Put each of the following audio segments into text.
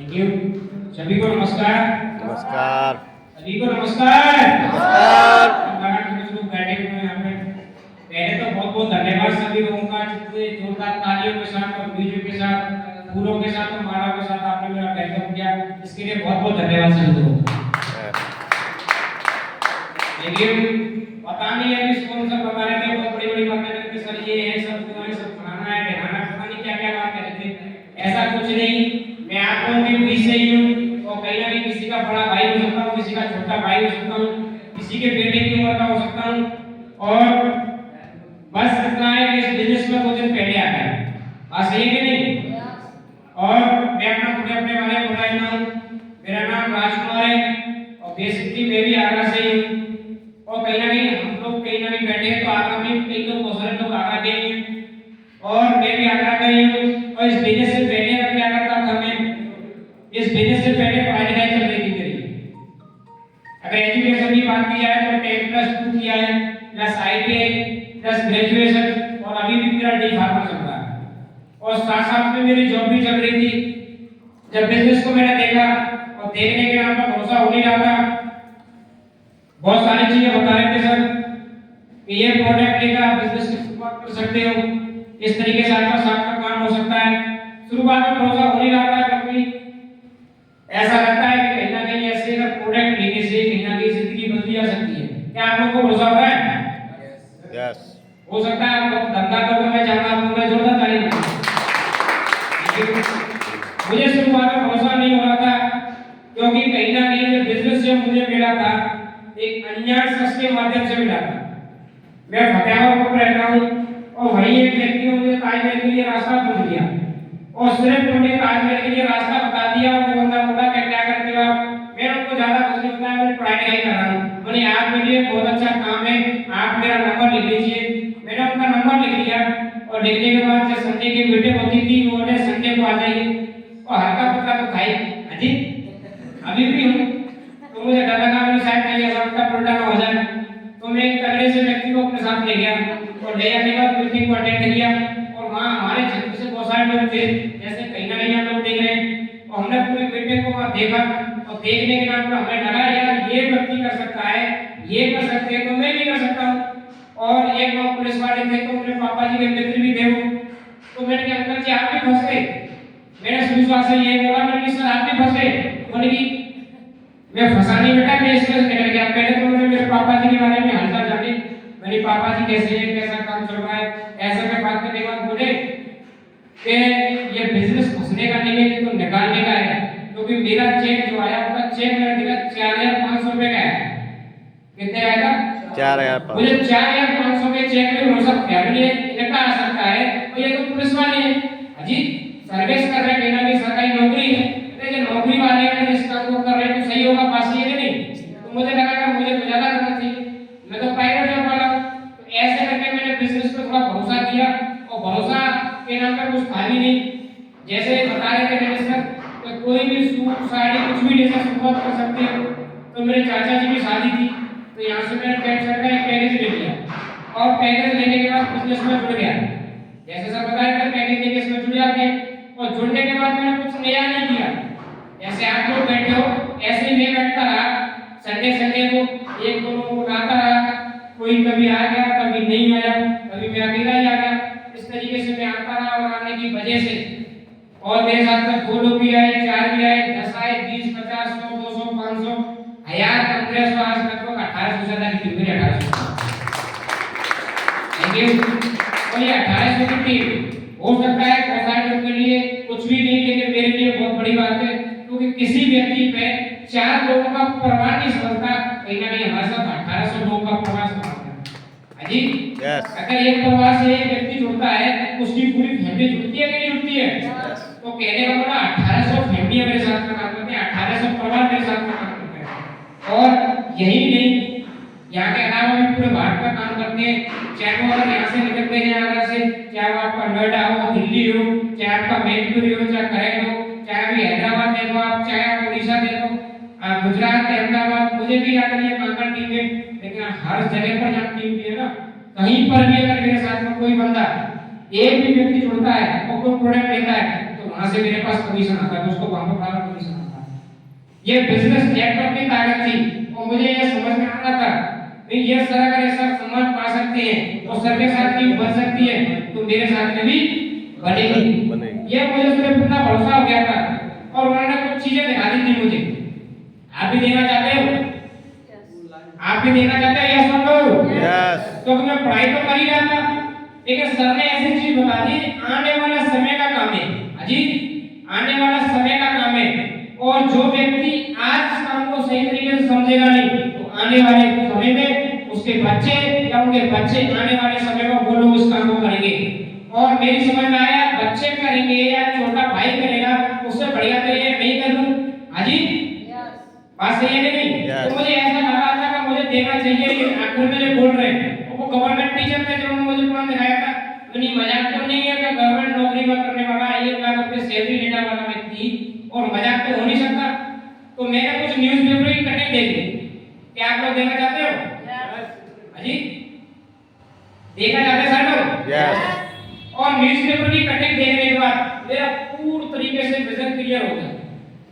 Thank you. सभी को नमस्कार। नमस्कार। सभी को नमस्कार। नमस्कार। कुछ लोग बैठे हुए हैं यहाँ पे। पहले तो बहुत बहुत धन्यवाद सभी लोगों का, जितने जोरदार तालियों के साथ और म्यूजिक के साथ, फूलों के साथ और माला के साथ आपने मेरा वेलकम किया, इसके लिए बहुत बहुत धन्यवाद सभी लोगों को। लेकिन पता नहीं अभी स्पॉन्सर बता रहे थे, बहुत बड़ी बड़ी बातें करते सर, ये है सब खाना है ढहाना, पता नहीं क्या क्या बात कर रहे थे। ऐसा कुछ नहीं, मैं आप लोगों के बीच से ही हूँ और कहीं ना कहीं किसी का बड़ा भाई हो सकता हूँ, किसी का छोटा भाई हो सकता हूँ, किसी के बेटे की उम्र का हो सकता हूँ। और बस इतना है कि इस बिजनेस में 2 दिन पहले आ गया, बात सही है कि नहीं? और मैं अपना पूरे अपने बारे में बता देता हूँ। मेरा नाम राजकुमार है और बेसिकली मैं भी आगरा से ही हूँ। और कहीं ना कहीं हम लोग कहीं ना कहीं बैठे हैं तो आगरा में कई लोग, बहुत सारे लोग आगरा के हैं और मैं भी आगरा का ही हूँ। और इस बिजनेस से पहले मैं क्या करता था, मैं इस बिजनेस से पहले पढ़ाई लिखाई चल रही थी मेरी। अगर एजुकेशन की बात की जाए तो 10+2 किया है, प्लस ITI प्लस ग्रेजुएशन, और अभी भी मेरा डी फार्मा चल रहा है। और साथ साथ में मेरी जॉब भी चल रही थी। जब बिजनेस को मैंने देखा और देखने के नाम पर भरोसा हो नहीं रहा था, बहुत सारी चीजें बता रहे थे सर कि ये प्रोडक्ट लेकर आप बिजनेस की शुरुआत कर सकते हो, इस तरीके से आपका साथ का काम हो सकता है। शुरुआत में भरोसा हो नहीं रहा था क्योंकि ऐसा लगता है कि कहीं ना कहीं ऐसे का प्रोडक्ट लेने से कहीं ना कहीं जिंदगी बदल जा सकती है। क्या आप लोगों को भरोसा हो रहा है? यस। हो सकता है आप लोग धंधा करोगे, मैं चाहता हूं मैं जोरदार ताली बजाऊं। मुझे शुरुआत में भरोसा नहीं हो रहा था क्योंकि कहीं ना कहीं जो बिजनेस से मुझे मिला था एक अनजान शख्स के माध्यम से मिला था। मैं फतेहाबाद में रहता हूँ और वही एक व्यक्ति ने मुझे ताजमहल के लिए रास्ता पूछ लिया और सिर्फ उन्होंने ताजमहल के लिए रास्ता बता दिया। और वो बंदा बोला कि क्या करते हो आप? मैंने उनको ज्यादा कुछ नहीं बताया, मैं पढ़ाई लिखाई कर रहा हूँ। बोले आप मेरे लिए बहुत अच्छा काम है, आप मेरा नंबर लिख लीजिए। मैंने उनका नंबर लिख लिया और लिखने के बाद जब संडे की मीटिंग होती थी उन्होंने संडे को आ जाइए और हल्का फुल्का तो खाई। हाजी अभी भी हूँ तो मुझे डर लगा मेरी शायद कहीं ऐसा उल्टा पुल्टा ना हो जाए, तो मैं एक तगड़े से व्यक्ति को अपने साथ ले गया और ले जाने के बाद मीटिंग को अटेंड किया। और वहाँ हमारे क्षेत्र से बहुत सारे लोग थे, जैसे कहीं ना कहीं हम लोग देख रहे हैं, और हमने पूरी मीटिंग को वहाँ देखा और देखने के नाम पर हमें लगा यार ये व्यक्ति कर सकता है, ये कर सकते हैं तो मैं भी कर सकता हूँ। और एक लोग पुलिस वाले थे तो मेरे पापा जी के मित्र भी थे वो, तो मैंने कहा अंकल जी आप भी फंस गए। मैंने विश्वास से ये बोला, मैंने सर आप भी फंस गए। बोले कि मैं फंसा नहीं बेटा, मैं इसमें निकल गया। पहले तो मुझे मेरे पापा जी के बारे में हालचाल जानी, मेरे पापा जी कैसे हैं, कैसा काम चल रहा है, ऐसे में बात करने के बाद बोले कि ये बिजनेस फंसने का नहीं है, तो निकालने का है। क्योंकि मेरा चेक जो आया उसका चेक मैंने देखा 4500 रुपए का है। कितने आया था? 4500। मुझे 4500 के चेक में भरोसा फैमिली इनका आ सकता है और ये तो पुलिस वाले हैं अजी सर्विस कर रहे हैं, कहीं ना कहीं सरकारी नौकरी है, लेकिन नौकरी वाले हैं जिस काम को कर रहे हैं तो सही होगा, पास है कि नहीं? तो मुझे लगा कि मुझे तो ज्यादा करना चाहिए, मैं तो प्राइवेट जॉब वाला हूं। तो ऐसे करके मैंने बिजनेस पे थोड़ा भरोसा किया और भरोसा के नाम पर कुछ था भी नहीं। जैसे बता रहे थे मेरे सर कि कोई भी सूट साड़ी कुछ भी लेकर शुरुआत कर सकते हो। तो मेरे चाचा जी की शादी थी तो यहाँ से मैंने टेट सर का एक पैकेज ले लिया और पैकेज लेने के बाद बिजनेस में जुड़ गया। जैसे सर बताया था पैकेज लेके इसमें जुड़ जाते हैं और जुड़ने के बाद मैंने कुछ नया नहीं किया। जैसे आप लोग बैठे हो ऐसे ही मैं बैठता रहा, संडे संडे को एक दो लोगों को लाता रहा, कोई कभी आ गया कभी नहीं आया, कभी मैं अकेला ही आ गया। इस तरीके से मैं आता रहा और आने की वजह से और मेरे साथ में 2 लोग भी आए, 4 भी आए, 10 आए, 20, 50, 100, 200, 500, 1000, 1500, आज लगभग 1800 से ज्यादा की टीम है। 1800 थैंक यू। और ये 1800 की टीम हो सकता है बहुत सारे लोगों के लिए कुछ भी नहीं, लेकिन मेरे लिए बहुत बड़ी बात है क्योंकि किसी व्यक्ति पे 4 लोगों का परिवार नहीं समझता, कहीं ना कहीं हमारे साथ 1800 लोगों का परिवार समझता है जी। यस। अगर एक परिवार से एक व्यक्ति जुड़ता है उसकी पूरी फैमिली जुड़ती है कि नहीं जुड़ती है? तो कहने का मतलब 1800 फैमिली मेरे साथ में काम करते हैं, 1800 परिवार मेरे साथ में काम करते हैं। और यही नहीं, यहाँ के अलावा भी पूरे भारत में काम करते हैं। चाहे वो अगर यहाँ से निकलते हैं आगरा से, चाहे वो आपका नोएडा हो, दिल्ली हो, चाहे आपका मैनपुरी हो, चाहे करैल हो, चाहे अभी हैदराबाद दे दो आप, चाहे आप उड़ीसा दे दो, गुजरात अहमदाबाद, मुझे भी याद नहीं है कहाँ टीम है, लेकिन हर जगह पर जहाँ टीम भी है ना, कहीं पर भी अगर मेरे साथ में कोई बंदा एक भी व्यक्ति जुड़ता है और कोई प्रोडक्ट लेता है तो वहां से मेरे पास कमीशन आता है, तो उसको वहां पर बराबर कमीशन आता है। ये बिजनेस नेटवर्क की ताकत थी और मुझे ये समझ में आ रहा था कि ये सर अगर ऐसा सम्मान पा सकते हैं तो सर के साथ भी बन सकती है, तो मेरे साथ में भी बनेगी। ये मुझे उस पर पूरा भरोसा हो गया था और उन्होंने कुछ चीजें दिखा दी थी मुझे। आप भी देना चाहते हो? आप भी देना चाहते हैं? यस बोलो। यस। क्योंकि मैं पढ़ाई तो कर ही रहा था, लेकिन सर ने ऐसी चीज बता दी, आने वाला समय का काम है। अजी, आने वाला समय का काम है, और जो व्यक्ति आज इस काम को सही तरीके से समझेगा नहीं, तो आने वाले समय में उसके बच्चे या उनके बच्चे आने वाले समय में वो लोग उस काम को करेंगे। और मेरी समझ में आया, बच्चे करेंगे या छोटा भाई करेगा, उससे बढ़िया तो ये नहीं कर लूं। हाजी, बात सही है कि नहीं? तो मुझे ऐसा लग रहा था कि मुझे देना चाहिए, कि आखिर में जो बोल रहे हैं वो गवर्नमेंट टीचर थे जो मुझे प्लान दिखाया था। इतनी मजाक तो नहीं है कि गवर्नमेंट नौकरी में करने वाला 1 लाख रुपए सैलरी लेने वाला व्यक्ति, और मजाक तो हो नहीं सकता। तो मैंने कुछ न्यूज़पेपर की कटिंग देखी। क्या आप लोग देखना चाहते हो? हाजी, देखना चाहते हैं सर लोग? यस। और न्यूज़पेपर की कटिंग देखने के बाद मेरा पूरी तरीके से विजन क्लियर हो गया।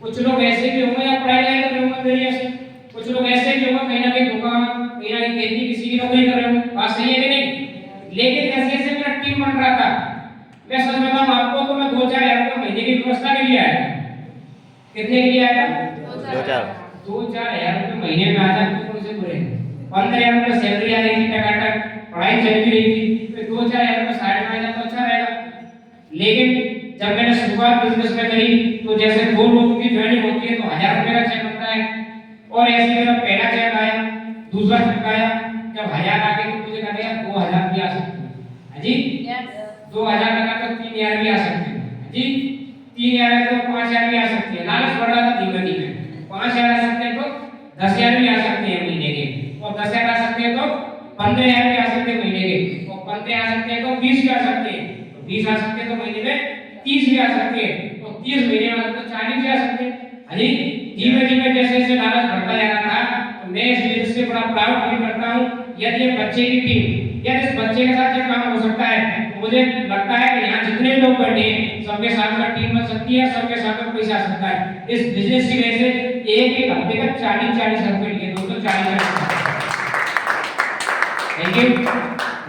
कुछ लोग ऐसे भी होंगे या पढ़ाई कर रहे होंगे मेरी ऐसे, कुछ लोग ऐसे भी होंगे कहीं ना कहीं दुकान, कहीं ना कहीं खेती, किसी की नौकरी कर रहे होंगे। बात सही है कि नहीं? लेकिन जैसे जैसे मेरा टीम बन रहा था, मैं सच बताऊं आपको, तो मैं 2-4 हज़ार रुपये महीने की व्यवस्था के लिए आया। कितने के लिए आया? 2-4 हज़ार रुपये महीने में आ जाते तो उनसे पूरे 15,000 रुपये सैलरी आ रही थी, टकाटक पढ़ाई चल भी रही थी, तो 2-4 हज़ार रुपये साइड में आ जाता तो अच्छा रहेगा। लेकिन जब मैंने शुरुआत बिजनेस में करी, तो जैसे 2 लोगों की ज्वाइनिंग होती है तो 1000 रुपए का चेक बनता है, और ऐसे मेरा पहला चेक आया, दूसरा चेक आया, जब 1000 आ गए तो मुझे कहा गया 2000 भी आ सकते हैं। जी, 2000 लगा तो 3000 भी आ सकते हैं। जी, 3000 है तो 5000 भी आ सकते हैं। लालच बढ़ रहा था धीमे धीमे, 5000 आ सकते हैं तो 10000 भी आ सकते हैं महीने के, और 10000 आ सकते हैं तो 15000 भी आ सकते हैं महीने के, और 15 आ सकते हैं तो 20 भी आ सकते हैं, तो 20 आ सकते हैं तो महीने में 30 भी आ सकते हैं, तो 30 महीने में तो 40 भी आ सकते हैं। हाजी, धीमे धीमे जैसे जैसे लालच बढ़ता जा रहा था, तो मैं इस बिजनेस से बड़ा प्राउड फील करता हूं। यदि ये बच्चे की टीम, यदि इस बच्चे के साथ ये काम हो सकता है, तो मुझे लगता है कि यहाँ जितने लोग बैठे हैं सबके साथ में टीम बन सकती है, सबके साथ में पैसा आ सकता है। इस बिजनेस की वजह से एक हफ्ते का 40-40 रुपए लिए, दोस्तों 40,000। Thank you.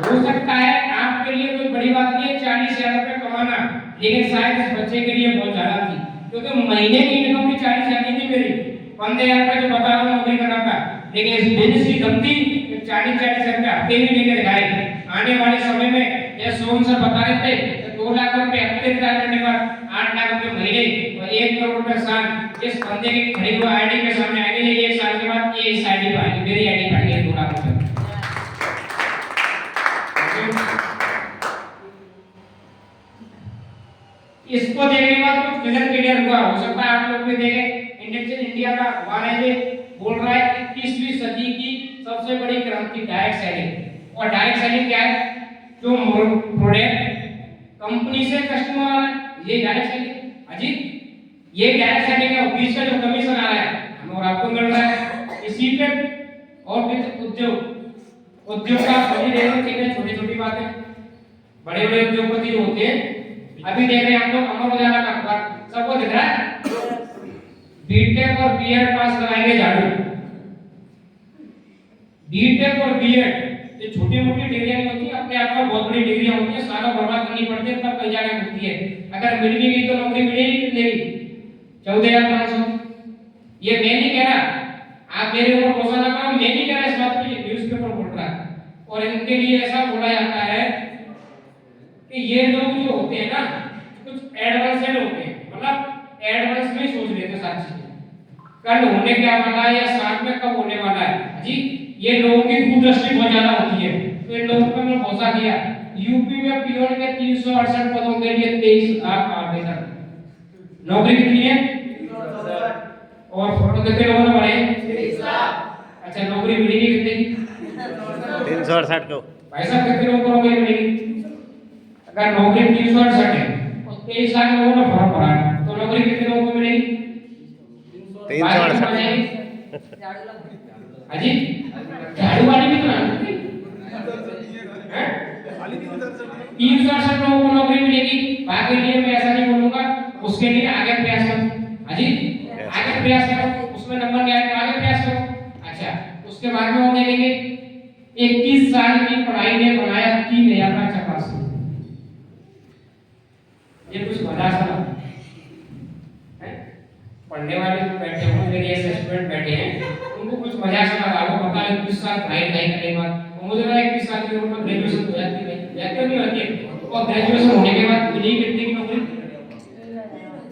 हो सकता है आपके लिए कोई बड़ी बात नहीं है 40,000 रुपए कमाना, लेकिन शायद इस बच्चे के लिए बहुत ज्यादा थी, क्योंकि महीने की इनकम भी 40,000 नहीं थी मेरी, 15,000 रुपए जो बता रहा हूँ नौकरी करना था, लेकिन इस बिजनेस की दम थी 40-40 रुपए हफ्ते भी लेकर दिखाए। आने वाले समय में ये सोम सर बता रहे थे 2 लाख रुपए हफ्ते रिटायर करने के बाद 8 लाख रुपए महीने और 1 करोड़ रुपए साल इस बंदे की खड़ी हुई आईडी के सामने आएंगे। 1 साल के बाद ये इस आईडी पर आएंगे, मेरी आईडी पर आएंगे 2 लाख रुपए। इसको देखने के बाद कुछ विजन क्लियर हुआ। हो सकता है आप लोग भी देखें, इंडिया का अखबार है ये बोल रहा है 21वीं सदी की सबसे बड़ी क्रांति डायरेक्ट सेलिंग। और डायरेक्ट सेलिंग क्या है? जो प्रोडक्ट कंपनी से कस्टमर आ रहा है, ये डायरेक्ट सेलिंग। अजी, ये डायरेक्ट सेलिंग है। बीच का जो कमीशन आ रहा है हमें और आपको मिल रहा है, इसी पे और भी उद्योग का सभी लेना चाहिए। छोटी छोटी बातें, बड़े बड़े उद्योगपति जो होते हैं, अभी देख रहे हैं हम लोग अमर उजाला का अखबार, सबको दिख रहा है बीटेक और बीएड पास कराएंगे झाड़ू। बीटेक और बीएड ये छोटी मोटी डिग्रियां नहीं होती, अपने आप में बहुत बड़ी डिग्रियां होती है, सालों बर्बाद करनी पड़ती है, तब कई जगह मिलती है। अगर मिल भी गई तो नौकरी मिलेगी कितने की? 14,500। ये मैं नहीं कह रहा, आप मेरे ऊपर भरोसा ना करो, मैं नहीं कह रहा इस बात पे, न्यूज़पेपर बोल रहा है। और इनके लिए ऐसा बोला जाता है कि ये लोग जो होते हैं ना कुछ एडवांस होते हैं, मतलब एडवांस में सोच लेते सारी चीजें, कल होने क्या वाला है या साथ में कब होने वाला है। जी, ये लोगों की दूरदृष्टि बहुत ज्यादा होती है, तो इन लोगों पर मैं भरोसा किया। यूपी में पीओन के 368 पदों के लिए 23 लाख आवेदन, नौकरी कितनी है? और फोटो कितने लोगों ने भरे? 30 लाख। अच्छा, नौकरी मिलेगी कितने की? 368 को। भाई साहब कितने लोगों को नौकरी मिलेगी? अगर नौकरी 368 है और 23 लाख लोगों ने फॉर्म भरा है, तो नौकरी कितने लोगों को मिलेगी? 368। हाजी, झाड़ू वाली भी तो है 368 लोगों को नौकरी मिलेगी। बाकी लिए मैं ऐसा नहीं बोलूंगा, उसके लिए आगे प्रयास करो। हाजी आगे प्रयास करो, उसमें नंबर नहीं आए तो आगे प्रयास करो। अच्छा, उसके बाद में हम देखेंगे 21 साल की पढ़ाई ने बनाया 3000 का चपासी। ये कुछ भला सा है? पढ़ने वाले जो बैठे हों, मेरे ऐसे स्टूडेंट बैठे हैं, उनको कुछ मजाक सा लगा लो, बता 21 साल पढ़ाई करने के बाद मुझे लगा 21 साल की उम्र में ग्रेजुएशन हो जाती है, जाती नहीं होती है। और ग्रेजुएशन होने के बाद मिली कितने की नौकरी?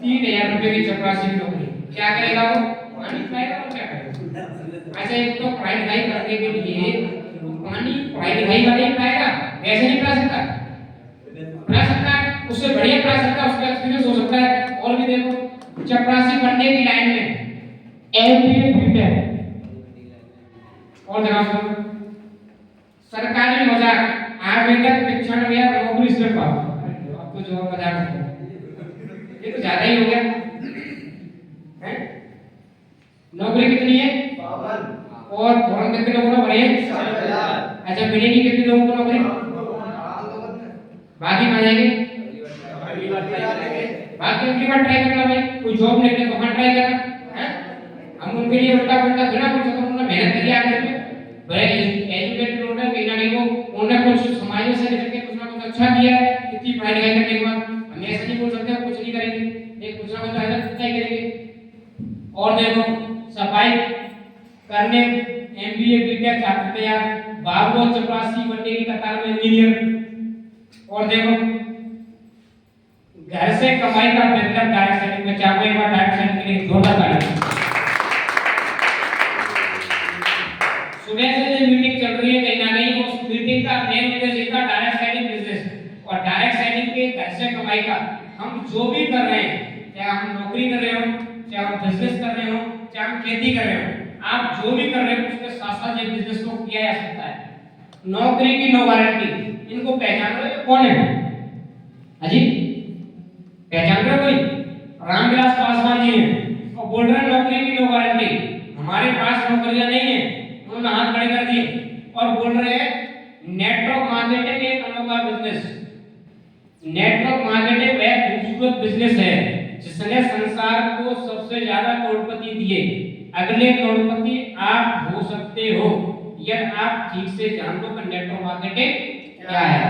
3000 रुपए की चपरासी की नौकरी। क्या करेगा वो? पानी पिलाएगा और क्या करेगा? अच्छा, एक तो पढ़ाई लिखाई करने के लिए पानी पढ़ाई लिखाई वाले ही पिलाएगा, वैसे नहीं पिला सकता, पिला सकता है, उससे बढ़िया पिला सकता है, उसका एक्सपीरियंस हो सकता है। और भी देखो, चपरासी बनने की लाइन में एमबीए बीटेक और जगह सुनो, सरकारी मजाक आवेदक 95,000 नौकरी सिर्फ पाओ। अब तो जो मजाक है ये तो ज्यादा ही हो गया हैं? नौकरी कितनी है? 52। और फॉर्म कितने लोगों ने भरे हैं? 60,000। अच्छा, मिलेगी कितने लोगों को नौकरी? बाकी कहाँ जाएंगे? बाकी अगली बार ट्राई करना भाई, कोई जॉब नहीं मिले तो वहाँ ट्राई करना है। हम उनके लिए उल्टा पुल्टा थोड़ा कुछ, तो उन्होंने मेहनत करी आगे में बड़े एजुकेटेड लोग हैं, कहीं ना कहीं वो उन्होंने कुछ समाज से निकल के कुछ ना कुछ अच्छा किया है। इतनी पढ़ाई लिखाई करने के बाद हम ऐसा नहीं बोल सकते कुछ नहीं करेंगे, एक कुछ ना कुछ अच्छा ही करेंगे। और देखो, सफाई करने एमबीए बीटेक चाहते हैं यार, बाबू चपरासी बनने की कतार में इंजीनियर। और देखो, घर से कमाई का मतलब डायरेक्ट सेलिंग में चाहे एक बार डायरेक्ट सेलिंग के लिए जोरदार ताली। सुबह से जो मीटिंग चल रही है, कहीं ना कहीं उस मीटिंग का मेन उद्देश्य था डायरेक्ट सेलिंग बिजनेस और डायरेक्ट सेलिंग के घर से कमाई का। हम जो भी कर रहे हैं, चाहे हम नौकरी कर रहे हो, चाहे हम बिजनेस कर रहे हो, चाहे हम खेती कर रहे हो, आप जो भी कर रहे हो उसके साथ साथ ये बिजनेस को किया जा सकता है। नौकरी की नो गारंटी, इनको पहचान रहे हो कौन है? हाजी पहचान रहे हो कोई? रामविलास पासवान जी हैं और बोल रहे हैं नौकरी की नो गारंटी, हमारे पास नौकरियां नहीं है। उन्होंने हाथ खड़े कर दिए और बोल रहे हैं नेटवर्क मार्केटिंग एक अनोखा बिजनेस। नेटवर्क मार्केटिंग एक खूबसूरत बिजनेस है जिसने संसार को सबसे ज्यादा करोड़पति दिए। अगले करोड़पति आप हो सकते हो यदि आप ठीक से जान लो कि नेटवर्क मार्केटिंग क्या है।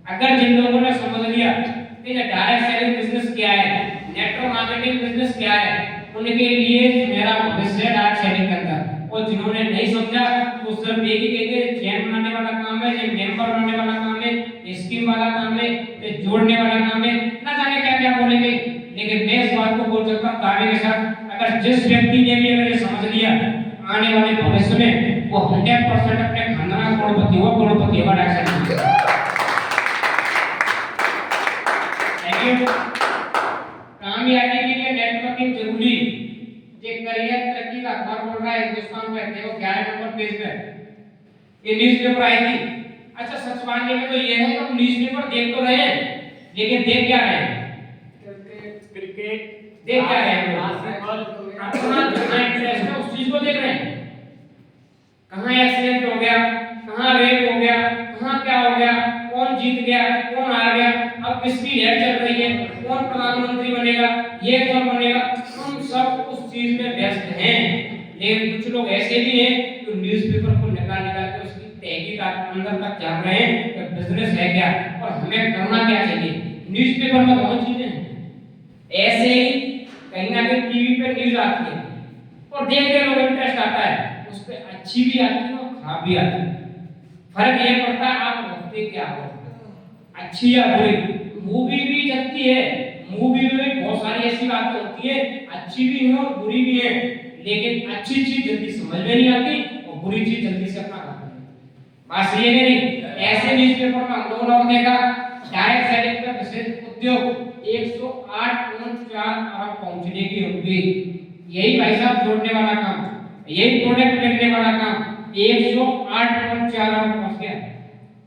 अगर जिन लोगों ने समझ लिया कि डायरेक्ट सेलिंग बिजनेस क्या है, नेटवर्क मार्केटिंग बिजनेस क्या है, उनके लिए मेरा भविष्य डायरेक्ट सेलिंग का अंदर। और जिन्होंने नहीं समझा वो सिर्फ एक ही कहेंगे चैन बनाने वाला काम है, ये मेंबर बनाने वाला काम है, स्कीम वाला काम है, ये जोड़ने वाला काम है, ना जाने क्या क्या बोलेंगे। लेकिन मैं इस बात को बोल सकता हूं दावे के साथ, अगर जिस व्यक्ति ने भी अगर ये समझ लिया आने वाले भविष्य में वो 100% अपने खानदान करोड़पति होगा डायरेक्ट सेलिंग। कामयाबी के लिए नेटवर्किंग जरूरी। ये करियर तरक्की का अखबार बोल रहा है हिंदुस्तान पे, देखो 11 नंबर पेज पे ये न्यूज़पेपर आई थी। अच्छा, सच मानने में तो ये है कि हम न्यूज़पेपर देख तो रहे हैं, लेकिन देख क्या रहे हैं? क्रिकेट देख क्या रहे हैं? अपना जहां इंटरेस्ट है उस चीज को देख रहे हैं। कहां एक्सीडेंट हो गया, कहां रेप हो गया, कहां क्या हो गया, कौन जीत गया, कौन हार गया, अब किसकी लहर चल रही है, कौन प्रधानमंत्री बनेगा, ये कौन बनेगा, हम सब उस चीज में व्यस्त हैं। लेकिन कुछ लोग ऐसे भी हैं जो न्यूज़पेपर को निकाल के उसकी तहकीकात अंदर तक जान रहे हैं कि बिजनेस है क्या और हमें करना क्या चाहिए। न्यूज़पेपर में बहुत चीजें हैं, ऐसे ही कहीं ना कहीं टीवी पे न्यूज आती है और देख के लोग इंटरेस्ट आता है, उस पे अच्छी भी आती है और खराब भी आती है। फर्क ये पड़ता है आप रखते क्या हो, अच्छी या बुरी। मूवी भी चलती है, मूवी में बहुत सारी ऐसी बातें होती है, अच्छी भी है और बुरी भी है, लेकिन अच्छी चीज जल्दी समझ में नहीं आती और बुरी चीज जल्दी से अपना करते हैं। बात सही है नहीं? ऐसे न्यूज़पेपर में हम लोगों ने देखा डायरेक्ट सेलिंग का विशेष उद्योग 108.4 अरब पहुंचने की उम्मीद। यही भाई साहब जोड़ने वाला काम, यही प्रोडक्ट बेचने वाला काम 108.4 अरब पहुंच गया।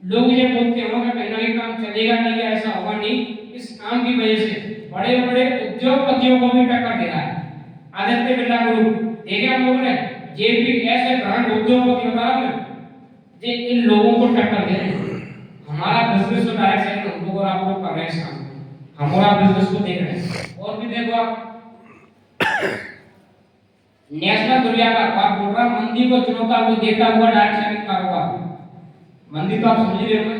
लोग ये बोलते होंगे कहीं ना कहीं काम चलेगा नहीं, ऐसा होगा नहीं। इस काम की वजह से बड़े बड़े उद्योगपतियों को भी टक्कर दे रहा है। आदित्य बिरला ग्रुप देखे हम लोगों ने, ये भी ऐसे ब्रांड उद्योगपति बता रहा हूं जे इन लोगों को टक्कर दे रहे हैं। हमारा बिजनेस तो डायरेक्ट सेलिंग हम लोग और आप लोग कर रहे हैं, हमारा बिजनेस को देख रहे हैं। और भी देखो आप, नेशनल दुनिया का अखबार बोल रहा मंदी को चुनौता हुआ देखता हुआ डायरेक्ट सेलिंग कारोबार। मंदी तो आप समझ रहे होंगे,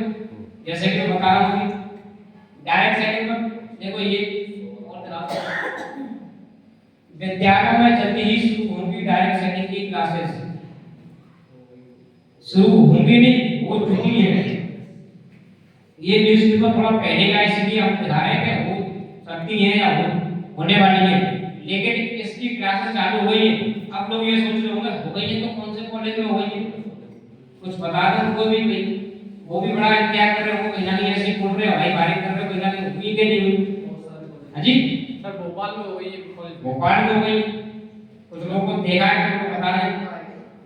जैसे कि मैं बता रहा हूँ डायरेक्ट सेलिंग में देखो ये और विद्यालयों में जल्दी ही शुरू होंगी डायरेक्ट सेलिंग की क्लासेस। शुरू होंगी नहीं, हो चुकी है। ये न्यूज़पेपर थोड़ा पहले का, इसलिए हम बता रहे हैं कि हो सकती है या होने वाली है, लेकिन इसकी क्लासेस चालू हो गई है। अब लोग ये सोच रहे होंगे हो गई है तो कौन से कॉलेज में हो गई है, कुछ बता दो उनको भी भाई, वो भी बड़ा क्या कर रहे हो, कहीं ना कहीं ऐसे बोल रहे हो भाई, बारिश कर रहे हो, कहीं ना कहीं हुई कि नहीं हुई। हाँ जी सर भोपाल में हो गई है कॉलेज, भोपाल में हो गई, कुछ लोगों को देखा है, उनको बता रहे हैं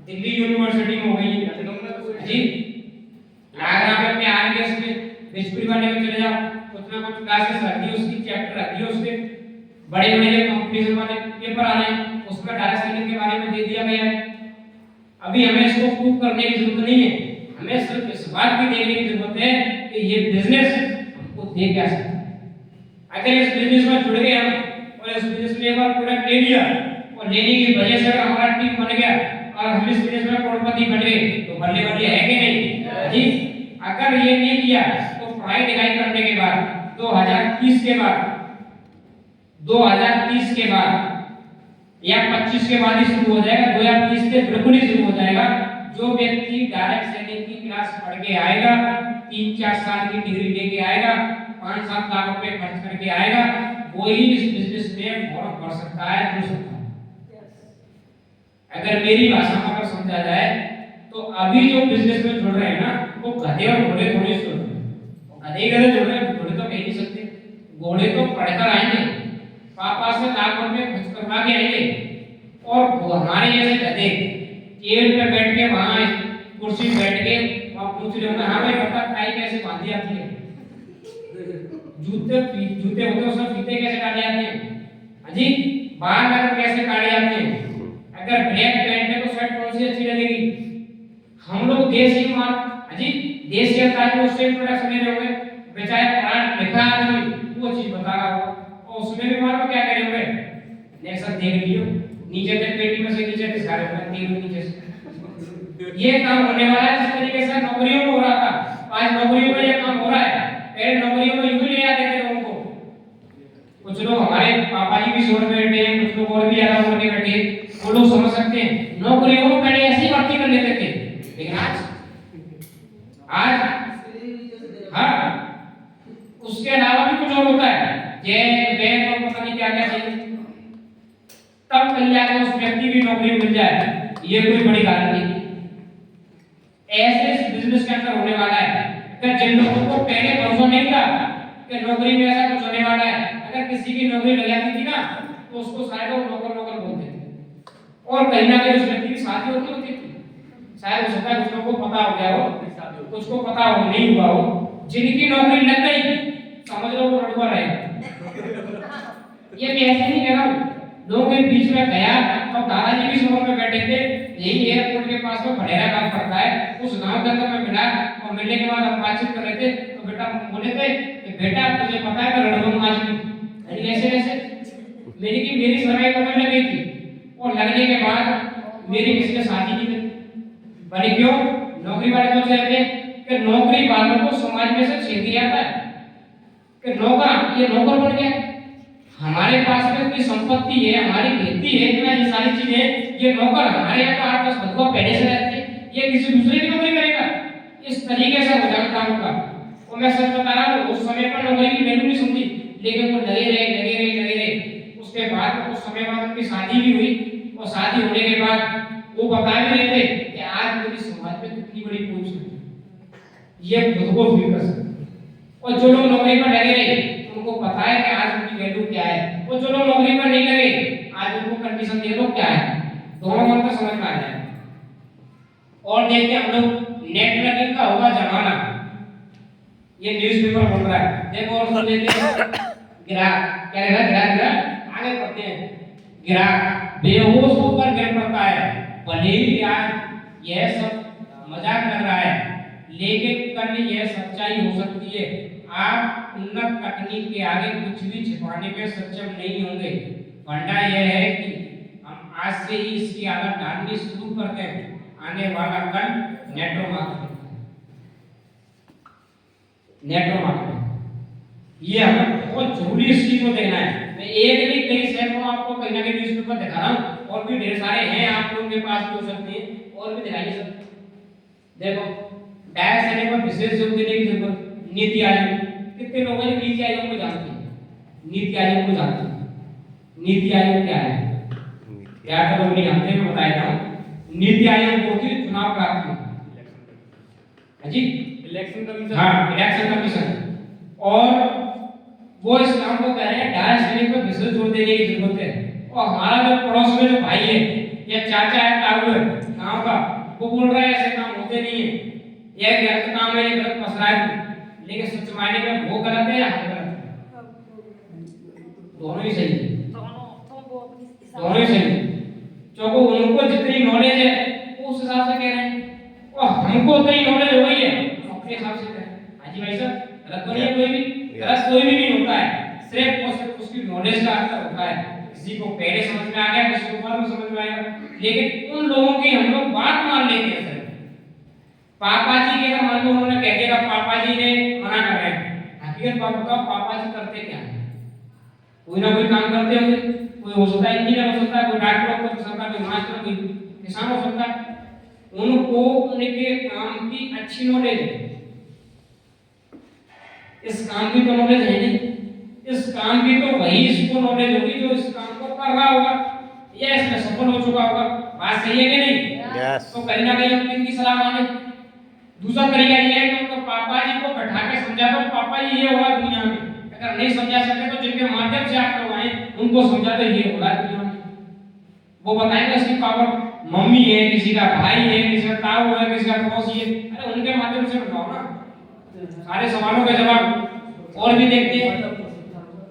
दिल्ली यूनिवर्सिटी में हो गई है जी। नागराम में आरएस में बिजपुरी वाले में चले जाओ, कुछ ना कुछ क्लासेस रख दी, उसकी चैप्टर रख दी, उसके बड़े बड़े कंपटीशन वाले पेपर आ रहे हैं, उसमें डायरेक्ट सेलिंग के बारे में दे दिया गया है। अभी हमें इसको प्रूव करने की जरूरत नहीं है, हमें सिर्फ इस बात की देखने की जरूरत है कि ये बिजनेस हमको दे क्या सकता है। अगर इस बिजनेस में जुड़ गए हम और इस बिजनेस में एक बार प्रोडक्ट ले लिया और लेने की वजह से अगर हमारा टीम बन गया और हम इस बिजनेस में करोड़पति बन गए तो बल्ले बल्ले है कि नहीं जी। अगर ये नहीं किया तो पढ़ाई लिखाई करने के बाद 2030 के बाद या 25 के बाद ही शुरू हो जाएगा, 2030 से बिल्कुल ही शुरू हो जाएगा। जो व्यक्ति डायरेक्ट सेलिंग की क्लास पढ़ के आएगा, 3-4 साल की डिग्री लेके आएगा, 5-7 लाख रुपए खर्च करके आएगा, वो ही इस बिजनेस में फॉर्म भर सकता है, जुड़ सकता है। अगर मेरी भाषा में अगर समझा जाए तो अभी जो बिजनेस में जुड़ रहे हैं ना, वो गधे और घोड़े थोड़े जुड़ रहे हैं। गधे जुड़ रहे हैं, घोड़े तो कह नहीं सकते। घोड़े तो पढ़कर आएंगे, पापा से लाख रुपए खर्च करवा के आएंगे, और हमारे जैसे गधे चेयर पे बैठ के वहां कुर्सी पे बैठ के वहां पूछ रहे होंगे हाँ भाई बता टाई कैसे बांधी जाती है, जूते होते हैं उसमें फीते कैसे काटे जाते हैं, हाँ जी बाल अगर कैसे काटे जाते हैं, अगर ब्लैक पैंट है तो शर्ट कौन सी अच्छी लगेगी। हम लोग देसी माल, हाँ जी देसी अंदाज में उससे प्रोडक्ट ले रहे होंगे, बेचारे पढ़ा लिखा आदमी वो चीज बता रहा होगा और उसमें भी मालूम क्या करे होंगे, नेक्स्ट देख लियो नीचे से पेटी में से नीचे दिखा रहे होंगे, तीन नीचे से ये काम होने वाला है। जिस तरीके से नौकरियों में हो रहा था, आज नौकरियों में ये काम हो रहा है। पहले नौकरियों में यूं ले आते थे लोगों को, कुछ लोग हमारे पापा जी भी छोड़ बैठे हैं, कुछ लोग और भी ज्यादा उम्र के बैठे हैं, वो लोग समझ सकते हैं नौकरियों में पहले ऐसे ही भर्ती कर लेते थे, लेकिन आज हाँ उसके अलावा भी कुछ और होता है, जय बैंक और पता नहीं क्या क्या चाहिए, तब कहीं जाकर उस व्यक्ति की नौकरी मिल जाए, ये कोई बड़ी बात नहीं। ऐसे इस बिजनेस के अंदर होने वाला है कि जिन लोगों को पहले भरोसा नहीं था कि नौकरी में ऐसा कुछ होने वाला है, अगर किसी की नौकरी लग जाती थी ना तो उसको शायद वो नौकर बोलते थे, और कहीं ना कहीं उस व्यक्ति की शादी होती थी। शायद हो सकता है कुछ लोगों को पता हो गया हो, कुछ को पता हो नहीं हुआ हो, जिनकी नौकरी लग गई समझ लो वो लड़का रहेगा। ये मैं ऐसे नहीं कह रहा हूँ, लोगों के बीच में गया और दादाजी भी शहर में बैठे थे, यही एयरपोर्ट के पास में भड़ेरा गांव पड़ता है, उस गांव के अंदर में मिला और मिलने के बाद हम बातचीत कर रहे थे तो बेटा बोले थे कि बेटा तुझे पता है मैं लड़का आज भी ऐसे ऐसे मेरी सगाई कब लग गई थी और लगने के बाद मेरी किसी ने शादी की थी। बड़ी क्यों? नौकरी वाले सोच रहे थे कि नौकरी वालों को समाज में से छेड़ दिया जाता है कि नौकर ये नौकर बन गया, हमारे पास में कोई संपत्ति है, हमारी खेती है, इतना ये सारी चीजें, ये नौकर हमारे यहाँ का 8-10 बंधुआ पहले से रहते हैं, ये किसी दूसरे की नौकरी करेगा, इस तरीके से हो जाता है उनका। और मैं सच बता रहा हूँ उस समय पर नौकरी की वैल्यू नहीं समझी, लेकिन वो लगे रहे। उसके बाद कुछ समय बाद उनकी शादी भी हुई और शादी होने के बाद वो बता भी रहे थे कि आज मेरी समाज में कितनी बड़ी पोस्ट है, ये खुद को फील कर सकते। और जो लोग नौकरी पर लगे रहे उनको पता है कि आज उनकी वैल्यू क्या है, और जो लोग नौकरी पर नहीं लगे आज उनको कंडीशन दे दो क्या है, दोनों मन को समझ में आ जाए। और देखते हैं हम लोग नेटवर्किंग का होगा जमाना, ये न्यूज़पेपर बोल रहा है, देखो और सुन लेते हैं। ग्राहक क्या है, ग्राहक आगे पढ़ते हैं। ग्राहक बेहोश होकर गिर पड़ता है, भले ही आज यह सब मजाक लग रहा है, लेकिन कल यह सच्चाई हो सकती है। आप उन्नत तकनीक के आगे कुछ भी छिपाने में सक्षम नहीं होंगे। फंडा यह है कि हम आज से ही इसकी आदत डालनी शुरू करते हैं। आने वाला कल नेटवर्क मार्केटिंग, नेटवर्क मार्केटिंग ये हमें बहुत जरूरी इस चीज को देखना है। मैं एक नहीं कई सैकड़ों आपको कहीं ना कहीं न्यूज़पेपर दिखा रहा हूँ, और भी ढेर सारे हैं आप लोगों के पास भी हो सकते हैं, और भी दिखाइए सब। देखो डायरेक्ट सेलिंग पर विशेष जोर देने की जरूरत। नीति आयोग, कितने लोगों ने नीति आयोग को जानते हैं? नीति आयोग को जानते हैं? नीति आयोग क्या है? क्या तो लोग नहीं जानते, मैं बता देता हूँ। नीति आयोग होती है चुनाव प्राधिकरण, जी इलेक्शन कमीशन। हाँ, इलेक्शन कमीशन। और वो इस काम को कह रहे हैं डायरेक्ट सेलिंग पर विशेष जोर देने की जरूरत है। और हमारा जो पड़ोस में जो भाई है या चाचा है ताऊ है गाँव का, वो बोल रहा है ऐसे काम होते नहीं है, ये गलत काम है, ये गलत मसला है। लेकिन सच मायने में वो गलत है या हम गलत है? दोनों ही सही है, दोनों ही सही है। क्योंकि उनको जितनी नॉलेज है वो उस हिसाब से कह रहे हैं, और हमको उतनी नॉलेज हो गई है अपने हिसाब से कह रहे हैं। हाजी भाई साहब, गलत तो नहीं है कोई भी? गलत कोई भी नहीं होता है, सिर्फ और सिर्फ उसकी नॉलेज का अंतर होता है। किसी को पहले समझ में आ गया, किसी को बाद में समझ में आएगा। लेकिन उन लोगों की हम लोग बात मान लेते हैं सर। पापा जी के मान लो उन्होंने कह दिया, पापा जी ने मना कर रहे हैं, हकीकत बात बताओ पापा जी करते क्या है? कोई ना कोई काम करते होंगे। कोई हो सकता है इंजीनियर हो सकता है, कोई डॉक्टर हो सकता है, कोई मास्टर, कोई किसान हो सकता है। उनको उनके काम की अच्छी नॉलेज है। इस काम की तो नॉलेज है नहीं, इस काम की तो वही इसको नॉलेज होगी जो इस काम को कर रहा होगा या इसमें सफल हो चुका होगा। बात सही है कि नहीं? यस। तो कहीं ना कहीं हम इनकी सलाह माने। दूसरा तरीका ये है कि उनको पापा जी को बैठा के समझा दो, पापा जी ये हुआ दुनिया में। अगर नहीं समझा सकते तो जिनके माध्यम से आप लोग आए उनको समझा दो ये हो रहा है दुनिया में। वो बताएंगे इसकी पावर। मम्मी है, किसी का भाई है, किसी का ताऊ है, किसी का पड़ोसी है, अरे उनके माध्यम से बताओ ना सारे सवालों के जवाब। और भी देखते हैं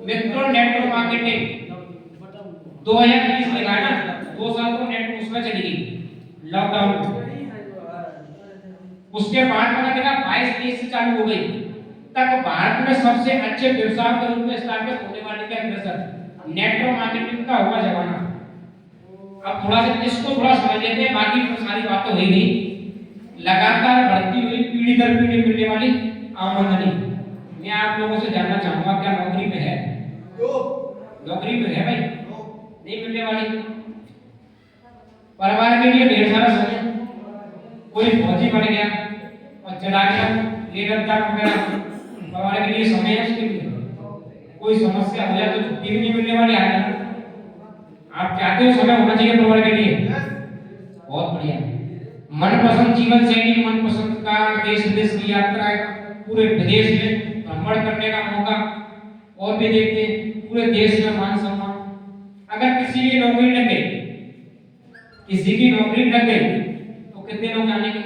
मित्रों, नेटवर्क मार्केटिंग 2020 में ना 2 साल तो नेट उसमें चली गई लॉकडाउन। उसके बाद मैंने देखा 22-23 से चालू हो गई, तक भारत में सबसे अच्छे व्यवसाय के रूप में स्थापित होने वाले के अंदर सर नेटवर्क मार्केटिंग का हुआ जमाना। अब थोड़ा सा इसको थोड़ा समझ लेते हैं, बाकी तो सारी बातें हुई नहीं। लगातार बढ़ती हुई पीढ़ी दर पीढ़ी मिलने वाली आमदनी। मैं आप लोगों से जानना चाहूंगा, क्या नौकरी में है? नौकरी में है भाई? नहीं मिलने वाली। परिवार के लिए ढेर सारा समय, कोई फौजी बन गया और चला गया लेह लद्दाख वगैरह, परिवार के लिए समय है उसके लिए। कोई समस्या हो जाए तो छुट्टी भी नहीं मिलने वाली है। आप चाहते हो समय होना चाहिए परिवार के लिए? बहुत बढ़िया। मनपसंद जीवन शैली, मनपसंद का देश विदेश की यात्रा, पूरे विदेश में भ्रमण करने का मौका, और भी देखते हैं पूरे देश में मान सम्मान। अगर किसी की नौकरी लग गई, किसी की नौकरी लग गई तो कितने लोग जानेंगे?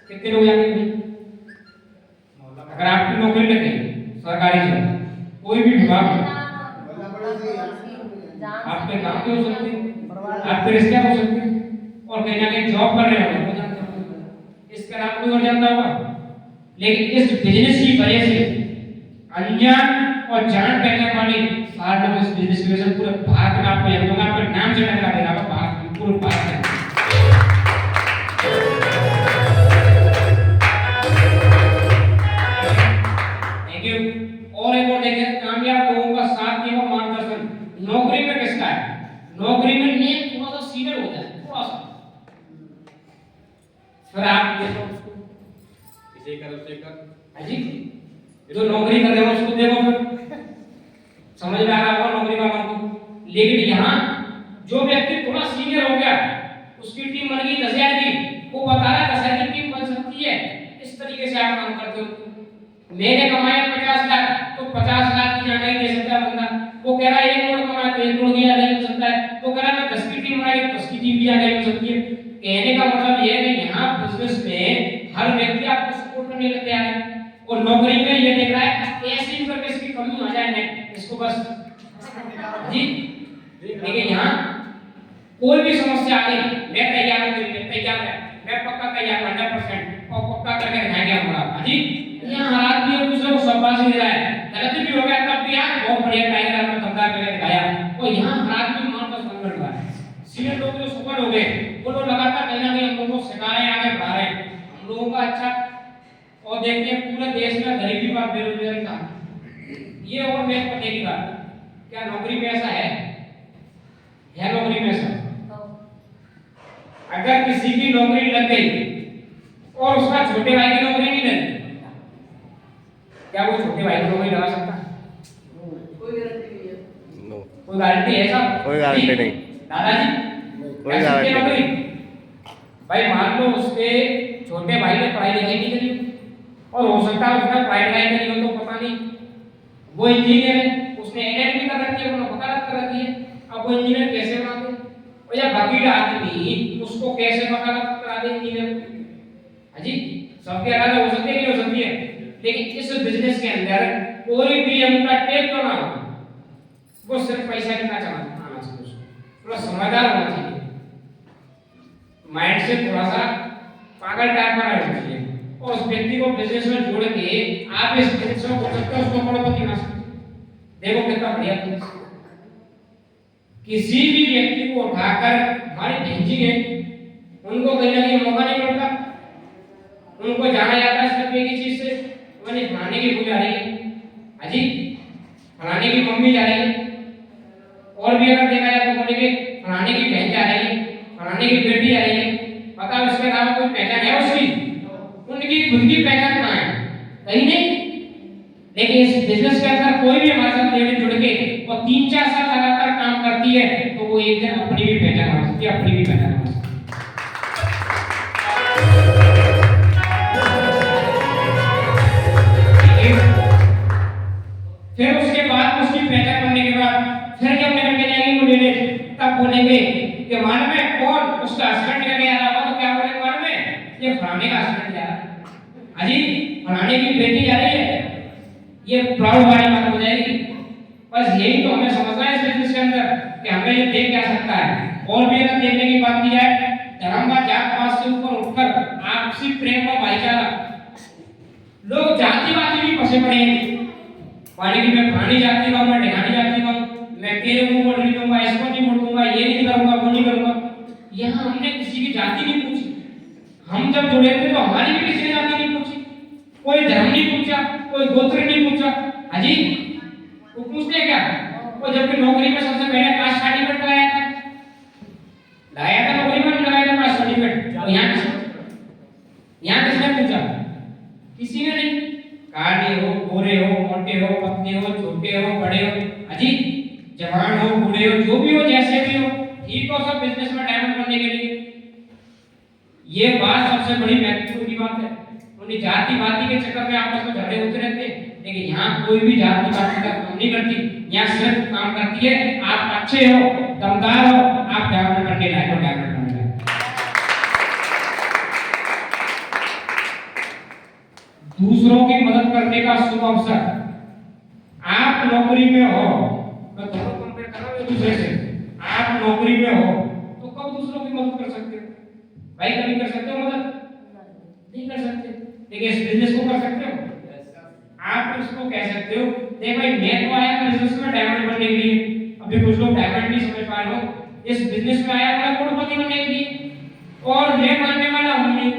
कितने लोग जानेंगे? अगर आपकी नौकरी लग गई सरकारी जॉब, कोई भी विभाग, आपके काम भी हो सकते हैं, आपके रिश्ते हो सकते हैं, और कहीं ना कहीं जॉब कर रहे हो इसका नाम कोई और जानता होगा। लेकिन इस बिजनेस की वजह से अनजान और जान पहचान वाले सारे लोग इस बिजनेस की वजह से पूरे भारत में आपको याद होगा, आपके नाम से लगा देगा भारत, पूरे भारत में। Thank you. और एक और देखें, कामयाब लोगों का साथ एवं मार्गदर्शन नौकरी में किसका है? नौकरी में नेक थोड़ा सा सीनियर हो जाए, थोड़ा सा। फिर आप देखो इसे कर उसे कर, अजी जो नौकरी कर रहे हो उसको देखो, फिर समझ में आ रहा होगा नौकरी वालों को। लेकिन यहाँ जो व्यक्ति थोड़ा सीनियर हो गया, उसकी टीम बन गई 10,000 की, वो बता रहा है 10,000 की टीम बन सकती है। इस तरीके से आप काम करते हो। मैंने कमाया 50 लाख तो 50 लाख की जानकारी दे सकता है बंदा। वो कह रहा है 1 करोड़ कमाया तो 1 करोड़ की जानकारी हो सकता है। वो कह रहा है मैं 10 की टीम बनाई तो 10 की टीम की जानकारी हो सकती है। कहने का मतलब ये है कि यहाँ बिजनेस में हर व्यक्ति आपको सपोर्ट करने के लिए तैयार है, और नौकरी में ये देख रहा है ऐसे ही करके इसकी कमी आ जाए नहीं, इसको बस जी। लेकिन यहाँ कोई भी समस्या आ गई, मैं तैयार हूँ, तैयार है, मैं पक्का तैयार 100% और पक्का करके दिखाएंगे हमारा जी। यहाँ हरा दिया दूसरे को शाबाशी दे रहा है, गलती भी हो गया तब भी यार बहुत बढ़िया टाइगर आपने दमदार करके दिखाया, और यहाँ हरा भी मान का सम्मान कर रहा है। सीनियर लोग जो सुपर हो गए वो लोग लगातार कहीं ना कहीं हम लोगों को सिखा रहे हैं, आगे बढ़ा रहे हैं हम लोगों का अच्छा। और देखते हैं पूरे देश में गरीबी का बेरोजगारी का ये, और मैं पते की बात, क्या नौकरी में ऐसा है नौकरी में ऐसा? अगर किसी की नौकरी लग गई और उसका छोटे भाई की नौकरी नहीं लगी, क्या वो छोटे भाई की नौकरी लगा सकता? कोई गारंटी नहीं है। नो, कोई गारंटी है साहब? कोई गारंटी नहीं। दादाजी कोई गारंटी नहीं। भाई मान लो उसके छोटे भाई ने पढ़ाई लिखाई नहीं करी, और हो सकता है उसने पढ़ाई लिखाई करी हो तो पता नहीं, वो इंजीनियर है, उसने एनएल भी कर रखी है, उसने वकालत कर रखी है, अब वो इंजीनियर कैसे बना दे? और या वकील आदमी उसको कैसे वकालत करा दे इंजीनियर? हां जी, सबके अलग हो सकते हैं, नहीं हो सकती है, लेकिन इस बिजनेस के अंदर कोई भी उनका टेक क्यों ना हो, वो सिर्फ पैसा कितना चलाना आना चाहिए, उसको थोड़ा समझदार होना चाहिए, माइंड से थोड़ा सा पागल टाइप का रहना चाहिए, और उस व्यक्ति को बिजनेस में जोड़ के आप इस बिजनेस में हो सकते हो उसको करोड़पति बना सकते। देखो कितना बढ़िया बिजनेस। किसी भी व्यक्ति को उठाकर हमारे भेजी गए, उनको कहीं ना कहीं मौका नहीं मिलता, उनको जाना जाता है सिर्फ एक ही चीज से, मैंने फलाने की भूल आ रही है, हाजी फलाने की मम्मी जा रही है, और भी अगर देखा जाए तो बोलेंगे फलाने की बहन जा रही है, फलाने की बेटी आ रही है, पता है उसके अलावा कोई पहचान है उसकी? उनकी खुद की पहचान कहाँ है? कहीं नहीं। लेकिन इस बिजनेस के अंदर कोई भी हमारे साथ लेने जुड़ के और 3-4 साल लगातार काम करती है तो वो एक दिन अपनी भी पहचान बना सकती है, अपनी भी पहचान बना सकती है। फिर उसके बाद उसकी पहचान बनने के बाद फिर जब निकल के जाएंगे वो लेने, तब बोलेंगे कि मान में कौन उसका हस्बैंड निकल के आ रहा होगा, तो क्या बोलेंगे मान में ये फलाने का हस्बैंड जा रहा है, हाजी फलाने की बेटी जा रही है, ये प्राउड वाली बात हो जाएगी। बस यही तो हमें समझना है इस बिजनेस के अंदर कि हमें ये देख क्या सकता है। और भी अगर देखने की बात की जाए, धर्म व जात पात से ऊपर उठकर आपसी प्रेम और भाईचारा, लोग जातिवादी भी फंसे पड़े हैं, माने कि मैं फलानी जाति का हूं, मैं ढिकानी जाति का हूं, मैं तेरे मुंह पर नहीं दूंगा, इसको नहीं वोट दूंगा, ये नहीं करूंगा, वो नहीं करूंगा। यहाँ हमने किसी की जाति नहीं पूछी, हम जब जुड़े थे तो हमारी भी किसी ने जाति नहीं पूछी, कोई धर्म नहीं पूछा, कोई गोत्र नहीं पूछा, हाजी वो पूछते क्या? वो जबकि नौकरी में सबसे पहले कास्ट सर्टिफिकेट लाया था नौकरी में लगाया था कास्ट सर्टिफिकेट, और यहाँ किसने पूछा? किसी ने नहीं। काले हो, गोरे हो, मोटे हो, पतले हो, छोटे हो, बड़े हो, हाजी जवान हो, बूढ़े हो, जो भी हो, जैसे भी हो, ठीक हो, सब बिजनेस में डायमंड बनने के लिए। ये बात सबसे बड़ी महत्वपूर्ण की बात है। उन्हें जाति वादी के चक्कर में आपस में झगड़े होते रहते हैं, लेकिन यहाँ कोई भी जाति वादी का काम नहीं करती, यहाँ सिर्फ काम करती है आप अच्छे हो, दमदार हो, आप डायमंड बनने लायक हो, डायमंड बनने लायक। दूसरों की मदद करने का शुभ अवसर, आप नौकरी में हो, मैं दोनों कंपेयर कर रहा हूं एक दूसरे से, आप नौकरी में हो तो कब दूसरों की मदद कर सकते हो? भाई कभी कर सकते हो मदद? नहीं कर सकते, लेकिन इस बिजनेस को कर सकते हो। आप उसको कह सकते हो देख भाई मैं तो आया बिजनेस में डायमंड बनने के लिए, अभी कुछ लोग डायमंड नहीं समझ पा रहे हो, इस बिजनेस में आया मैं करोड़पति बनने के लिए, और मैं मानने वाला हूं नहीं,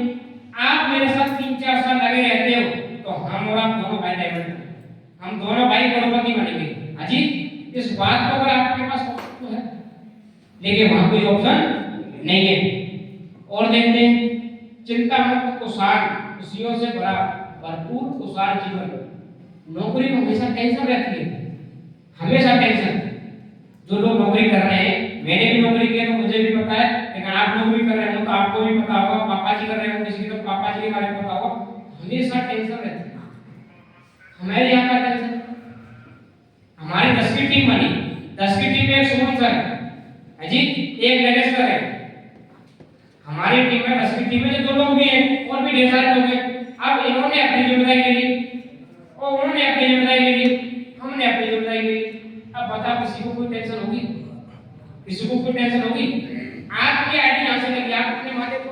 आप मेरे साथ 3-4 साल लगे रहते हो तो हम और आप दोनों भाई डायमंड, हम दोनों भाई करोड़पति बनेंगे। हाजी इस बात को अगर आपके पास तो है, लेकिन वहां कोई ऑप्शन नहीं है। और देखते हैं चिंता मुक्त खुशहाल, खुशियों से भरा भरपूर खुशहाल जीवन। नौकरी में हमेशा टेंशन रहती है, हमेशा टेंशन। जो लोग नौकरी कर रहे हैं, मैंने भी नौकरी की है तो मुझे भी पता है, लेकिन आप नौकरी कर रहे हो तो आपको भी पता होगा, पापा जी कर रहे हो किसी को पापा जी के बारे में पता होगा, हमेशा टेंशन रहती है। हमारे यहाँ का टेंशन, हमारी 10 की टीम बनी, 10 की टीम में एक सुमन सर है जी, एक नरेश सर है। हमारी टीम में 10 की टीम में 2 लोग भी हैं और भी ढेर सारे लोग हैं। अब इन्होंने अपनी जिम्मेदारी ले ली और उन्होंने अपनी जिम्मेदारी ले ली, हमने अपनी जिम्मेदारी ले ली। अब बताओ किसी को कोई टेंशन होगी? किसी को कोई टेंशन होगी? आपकी आईडी यहाँ से लगी, आप अपने मालिक को,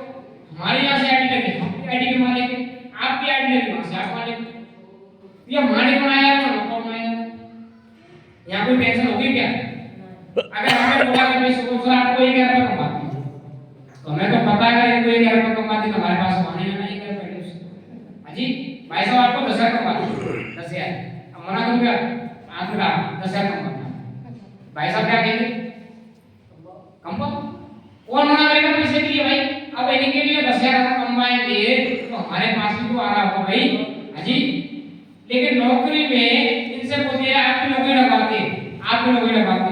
हमारे यहाँ से आईडी लगी, हम अपनी आईडी के मालिक हैं, आपकी आईडी लगी वहाँ से आप मालिक। ये हमारे बनाया तो नौकर बनाया। यहाँ कोई टेंशन होगी क्या? अगर हमें बोला कि भाई सुबह आपको 1000 रुपये कमाती है, तो हमें तो पता है कि कोई 1000 रुपये कमाती तो हमारे पास आने ना नहीं कर पहले उससे। हाजी भाई साहब आपको 10,000 कमाती 10,000, अब मना करूँ क्या? आप लगा 10,000 कमाती, भाई साहब क्या कहेंगे? कम और मना करेगा पैसे के लिए भाई। अब इनके लिए 10,000 कमाएंगे तो हमारे पास भी तो आ रहा होगा भाई। हाजी लेकिन नौकरी में इनसे बोलिए आपकी नौकरी लगाते, आपकी नौकरी लगाते,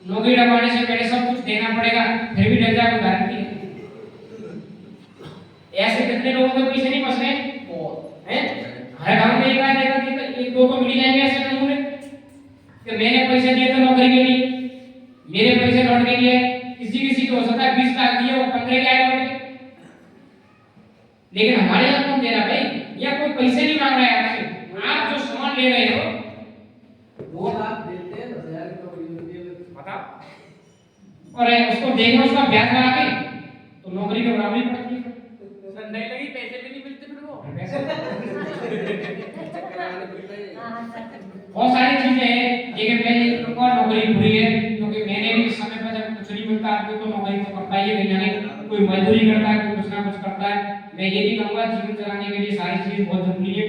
नौकरी लगाने से पहले सब कुछ देना पड़ेगा, फिर भी लग जाएगा गारंटी है। ऐसे कितने लोगों के पैसे नहीं फंस रहे हैं? हर गांव में एक दो तो मिल जाएंगे ऐसे नमूने कि मैंने पैसे दिए थे नौकरी के लिए, मेरे पैसे लौट के लिए। किसी को हो सकता है 20 लाख दिए वो 15 के आए लौट के, लेकिन हमारे यहाँ कौन दे रहा भाई? या कोई पैसे नहीं मांग रहा है आपसे, आप जो सामान ले रहे हो 2 लाख देते हैं 10,000 की नौकरी मिलती है बता, और उसको देखो उसका ब्याज लगा के तो नौकरी के बराबरी पड़ती है। संडे लगी पैसे भी नहीं मिलते फिर वो बहुत सारी चीजें हैं। लेकिन पहले और नौकरी बुरी है, क्योंकि मैंने भी इस समय पर जब कुछ नहीं मिलता आदमी तो नौकरी तो करता ही है, कहीं ना कहीं कोई मजदूरी करता है, कोई कुछ ना कुछ करता है। मैं ये नहीं कहूँगा जीवन चलाने के लिए सारी चीजें बहुत जरूरी है,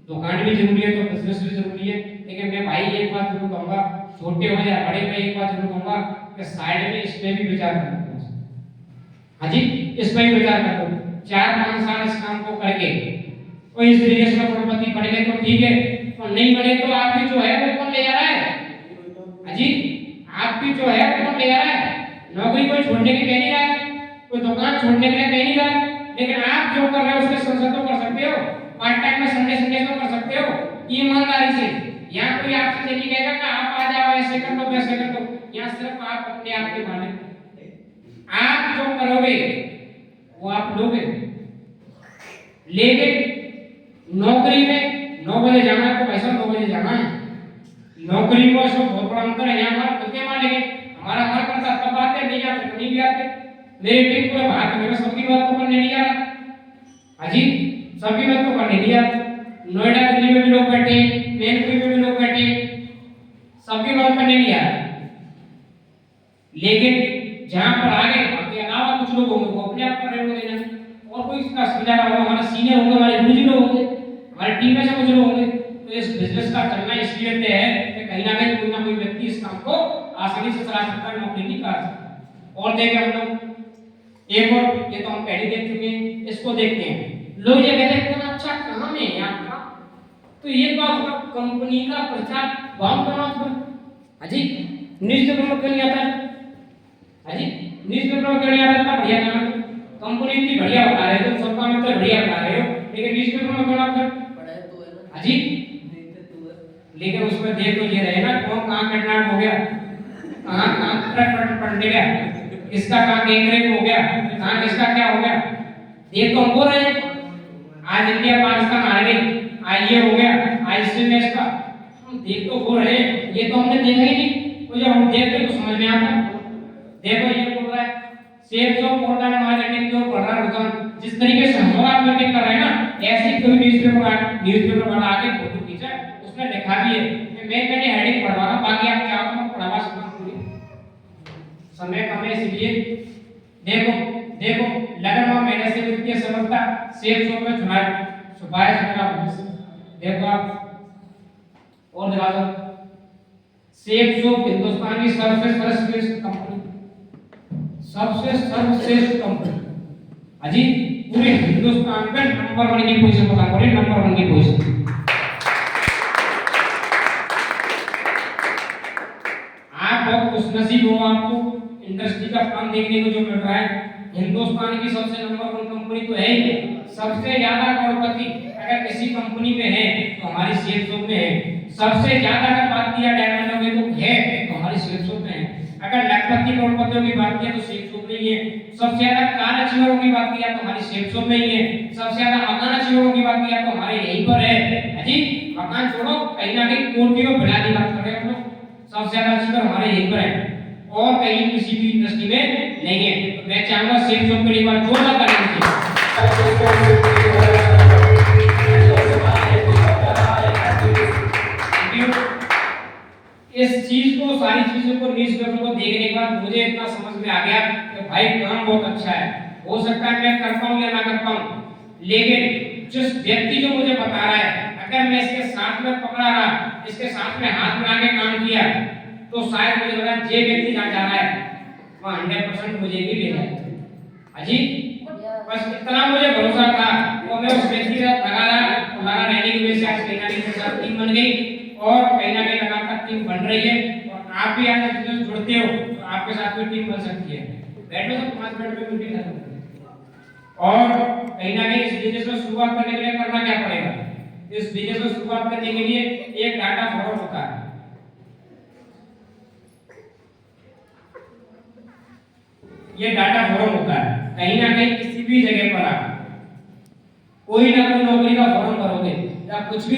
दुकान भी जरूरी है तो बिजनेस भी जरूरी है। लेकिन मैं भाई एक बात जरूर कहूँगा, छोटे हो या बड़े में एक बात जरूर कहूँगा कि साइड में इस पे भी विचार करो। हाँ जी इस पे भी विचार करो। 4-5 साल इस काम को करके और इस तरीके से करोड़पति बन गए तो ठीक है, और नहीं बने तो आपकी जो है वो कौन ले जा रहा है? हाँ जी आपकी जो है वो कौन ले जा रहा है? नौकरी कोई छोड़ने के कह नहीं रहा है, कोई दुकान छोड़ने के लिए कह नहीं रहा है, लेकिन आप जो कर रहे हो उसके संसद तो कर सकते हो, पार्ट टाइम में संडे तो कर सकते हो ईमानदारी से। यहाँ कोई आपसे नहीं कहेगा कि आप आ जाओ ऐसे कर दो वैसे कर दो, यहाँ सिर्फ आप अपने आप के मालिक, आप जो करोगे वो आप लोगे। लेकिन नौकरी में 9 बजे जाना है तो पैसा 9 बजे जाना है। नौकरी को सब बहुत बड़ा अंतर है। यहाँ हमारा खुद के मालिक है, हमारा हर करता तब आते नहीं आते तो नहीं भी आते। मेरे टीम पूरे भारत में सबकी बात तो करने नहीं आ रहा। हाजी सबकी बात तो करने नहीं आ रहा। नोएडा दिल्ली में भी लोग बैठे, मैनपुरी में भी लोग बैठे, सबकी बात करने नहीं आ रहा। लेकिन जहाँ पर आगे के अलावा कुछ लोग होंगे वो अपने आप कर रहे होंगे ना, और कोई इसका समझा रहा होगा, हमारे सीनियर होंगे, हमारे गुरुजी लोग होंगे, हमारी टीम में से कुछ लोग होंगे। तो इस बिजनेस का चलना इसलिए तय है कि कहीं ना कहीं कोई ना कोई व्यक्ति इस काम को आसानी से चला सकता है, नौकरी नहीं कर सकता। और देखें हम लोग एक और, ये तो हम पहले देख चुके हैं, इसको देखते हैं। लोग ये कहते हैं इतना अच्छा काम है आपका, तो ये तो आपका कंपनी का प्रचार बाम करना था। हाजी न्यूज़पेपर में क्यों नहीं आता? हाजी न्यूज़पेपर में क्यों नहीं आता? इतना बढ़िया काम कंपनी इतनी बढ़िया बता रहे हो, सबका में तो बढ़िया बता रहे हो, लेकिन न्यूज़पेपर में क्यों आता? पढ़ाई तो है ना। हाजी देखते तो है, लेकिन उसमें देख तो ये रहे ना कौन कहाँ किडनैप हो गया, कहाँ ट्रक पलट गया, किसका कहाँ गैंगरेप हो गया, कहाँ किसका क्या हो गया, देख तो हमको रहे हैं। आज इंडिया पाकिस्तान हार गई, आज ये हो गया, आज इससे मैच का हम देख तो हो रहे हैं, ये तो हमने देखा ही नहीं। तो जब हम देखते तो समझ में आता। देखो ये बोल रहा है सेल्स ऑफ ऑनलाइन मार्केटिंग जो बढ़ रहा है रुझान, जिस तरीके से हम लोग मार्केटिंग कर रहे हैं ना, ऐसे ही कोई न्यूज़पेपर वाला आके फोटो खींचा, उसने लिखा भी है कि मैंने हेडिंग पढ़वा रहा, बाकी आप चाहो तो मैं पढ़वा सकता हूं पूरी, समय कम है इसलिए। देखो देखो लगन मेरे से वित्तीय समझता सेल्स ऑफ में छुपाया छुपा भविष्य। देखो आप और दिखा दो, सेल्स ऑफ हिंदुस्तान की सबसे सर्वश्रेष्ठ कंपनी, सबसे सर्वश्रेष्ठ कंपनी। अजी पूरे हिंदुस्तान में नंबर 1 की पोजीशन पता करें, नंबर 1 की पोजीशन। आप बहुत खुशनसीब हो, आपको इंडस्ट्री का काम देखने को जो मिल रहा है। हिंदुस्तान की सबसे नंबर 1 कंपनी तो है ही, सबसे ज्यादा करोड़पति अगर किसी कंपनी में है तो हमारी सेल्स में है। सबसे ज्यादा अगर बात किया डायमंडों में तो है तो हमारी सेल्स में है। अगर लाखपति करोड़पतियों की बात किया तो सेल्स में ही है। सबसे ज्यादा कार अचीवरों की बात किया तो हमारी सेल्स में ही है। सबसे ज्यादा मकान अचीवरों की बात किया तो हमारे यहीं पर है। जी मकान छोड़ो, कहीं ना कहीं कोटियों बिला की बात कर रहे हैं हम लोग, सबसे ज्यादा अचीवर हमारे यहीं पर है और कहीं किसी भी इंडस्ट्री में नहीं है। तो मैं चाहूंगा सेल्स के लिए बार जोरदार ताली दीजिए। इस चीज को, सारी चीजों को, न्यूज़पेपर को देखने के बाद मुझे इतना समझ में आ गया कि भाई काम बहुत अच्छा है। हो सकता है मैं कर पाऊं या ना कर पाऊं, लेकिन जिस व्यक्ति जो मुझे बता रहा है, अगर मैं इसके साथ में पकड़ा रहा, इसके साथ में हाथ मिला के काम किया, तो शायद मुझे लगा जे व्यक्ति जहाँ जा रहा है वहाँ 100% मुझे भी ले जाए। अजी बस इतना मुझे भरोसा था, तो मैं उस व्यक्ति का लगा रहने की वजह से आज कहीं ना कहीं मेरे साथ टीम बन गई और कहीं ना कहीं लगातार टीम बन रही है। और आप भी आज बिजनेस जुड़ते हो तो आपके साथ भी टीम बन सकती है। बैठो सब 5 मिनट में मीटिंग खत्म करते हैं। और कहीं ना कहीं इस बिजनेस में शुरुआत करने के लिए करना क्या पड़ेगा? इस बिजनेस में शुरुआत करने के लिए एक डाटा फोरम होता है। ये डाटा फोरम होता है। कहीं ना कहीं किसी भी जगह पर आप कोई ना कोई नौकरी का फॉर्म भरोगे या कुछ भी